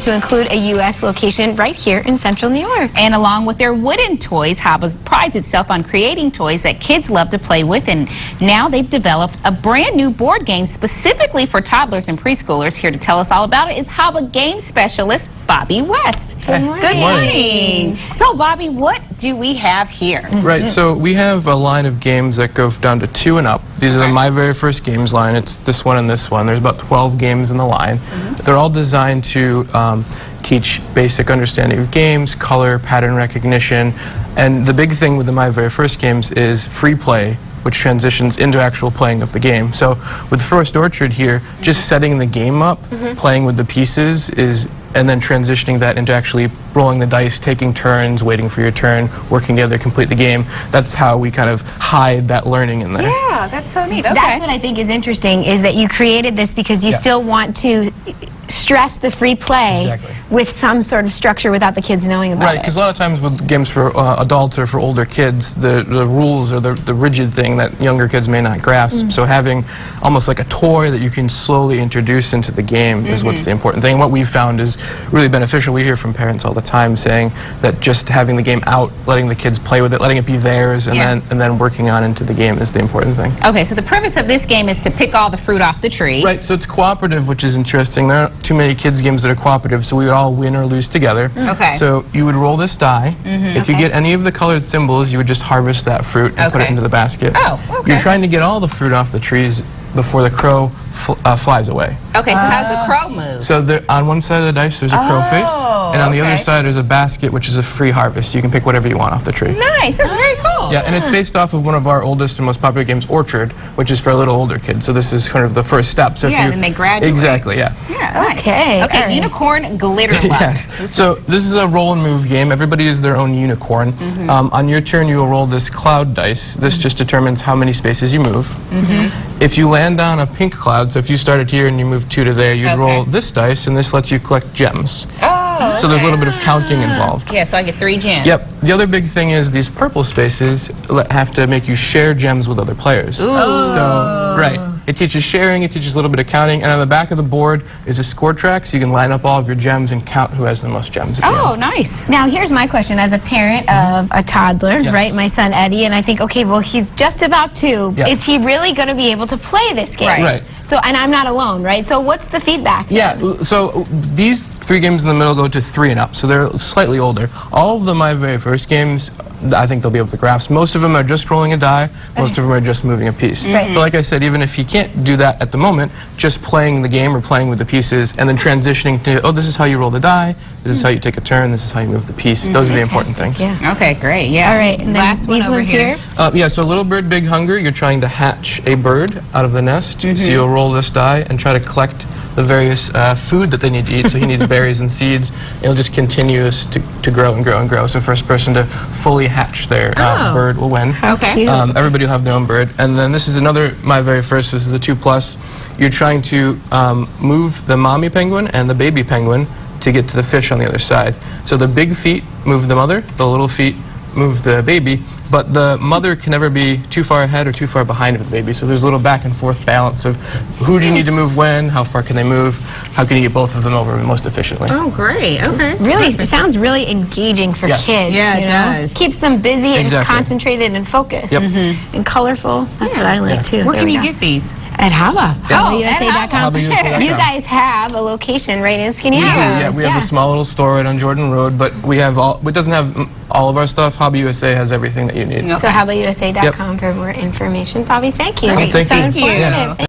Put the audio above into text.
to include a U.S. location right here in Central New York. And along with their wooden toys, HABA prides itself on creating toys that kids love to play with, and now they've developed a brand new board game specifically for toddlers and preschoolers. Here to tell us all about it is HABA game specialist Bobby West. Good morning. Good morning. So Bobby, what do we have here? Right, so we have a line of games that go down to 2 and up. These are my very first games line. It's this one and this one. There's about 12 games in the line. They're all designed to teach basic understanding of games, color, pattern recognition, and the big thing with the my very first games is free play, which transitions into actual playing of the game. So with First Orchard here, just setting the game up, playing with the pieces and then transitioning that into actually rolling the dice, taking turns, waiting for your turn, working together to complete the game. That's how we kind of hide that learning in there. Yeah, that's so neat. Okay. That's what I think is interesting, is that you created this because you still want to stress the free play with some sort of structure without the kids knowing about it. Right, because a lot of times with games for adults or for older kids, the rules are the rigid thing that younger kids may not grasp. So having almost like a toy that you can slowly introduce into the game is what's the important thing. What we've found is really beneficial. We hear from parents all the time saying that just having the game out, letting the kids play with it, letting it be theirs, and then working on into the game is the important thing. Okay, so the premise of this game is to pick all the fruit off the tree. Right, so it's cooperative, which is interesting. There aren't too many kids games that are cooperative, so we would all win or lose together. Okay. So you would roll this die. If you get any of the colored symbols, you would just harvest that fruit and put it into the basket. Oh, okay. You're trying to get all the fruit off the trees before the crow flies away. Okay, so how does the crow move? So on one side of the dice there's a crow face, and on the other side there's a basket, which is a free harvest. You can pick whatever you want off the tree. Nice, that's very cool. Yeah, and it's based off of one of our oldest and most popular games, Orchard, which is for a little older kids. So this is kind of the first step. So then they graduate. Exactly, yeah. Yeah, nice. Okay. Okay, unicorn glitter luck. Yes. So this is a roll and move game. Everybody is their own unicorn. On your turn, you will roll this cloud dice. This just determines how many spaces you move. If you land on a pink cloud, so if you started here and you moved 2 to there, you'd roll this dice, and this lets you collect gems. Oh, so there's a little bit of counting involved. Yeah, so I get 3 gems. Yep. The other big thing is these purple spaces have to make you share gems with other players. Ooh. So, right. It teaches sharing, it teaches a little bit of counting, and on the back of the board is a score track, so you can line up all of your gems and count who has the most gems at the end. Nice. Now, here's my question. As a parent of a toddler, right, my son Eddie, and I think, okay, well, he's just about 2. Yeah. Is he really going to be able to play this game? Right. So, and I'm not alone, right? So what's the feedback then? Yeah, so these 3 games in the middle go to 3 and up, so they're slightly older. All of the my very first games, I think they'll be able to grasp. Most of them are just rolling a die, most of them are just moving a piece. But like I said, even if you can't do that at the moment, just playing the game or playing with the pieces and then transitioning to, oh, this is how you roll the die, this is how you take a turn, this is how you move the piece. Those are the important things. Yeah. Okay, great. Yeah. All right, and then last one these over ones here. Yeah, so Little Bird, Big Hunger, you're trying to hatch a bird out of the nest. So you'll roll this die and try to collect the various food that they need to eat. So he needs berries and seeds. It'll just continue this to grow and grow and grow. So first person to fully hatch their bird will win. Okay. Everybody will have their own bird. And then this is another, my very first, this is a 2+. You're trying to move the mommy penguin and the baby penguin to get to the fish on the other side. So the big feet move the mother, the little feet move the baby, but the mother can never be too far ahead or too far behind of the baby. So there's a little back and forth balance of who do you need to move when, how far can they move, how can you get both of them over most efficiently. Oh, great. Okay. Really, it sounds really engaging for kids. Yeah, you it know? does. Keeps them busy and concentrated and focused. And colorful. That's what I like too. Where can you get these? At HABA. HABAUSA.com. HABAUSA.com. You guys have a location right in Skinny House. Yeah, we have a small little store right on Jordan Road, but we have it doesn't have all of our stuff. HABA USA has everything that you need. So HABAUSA.com for more information. Bobby, thank you. Thank you. So informative.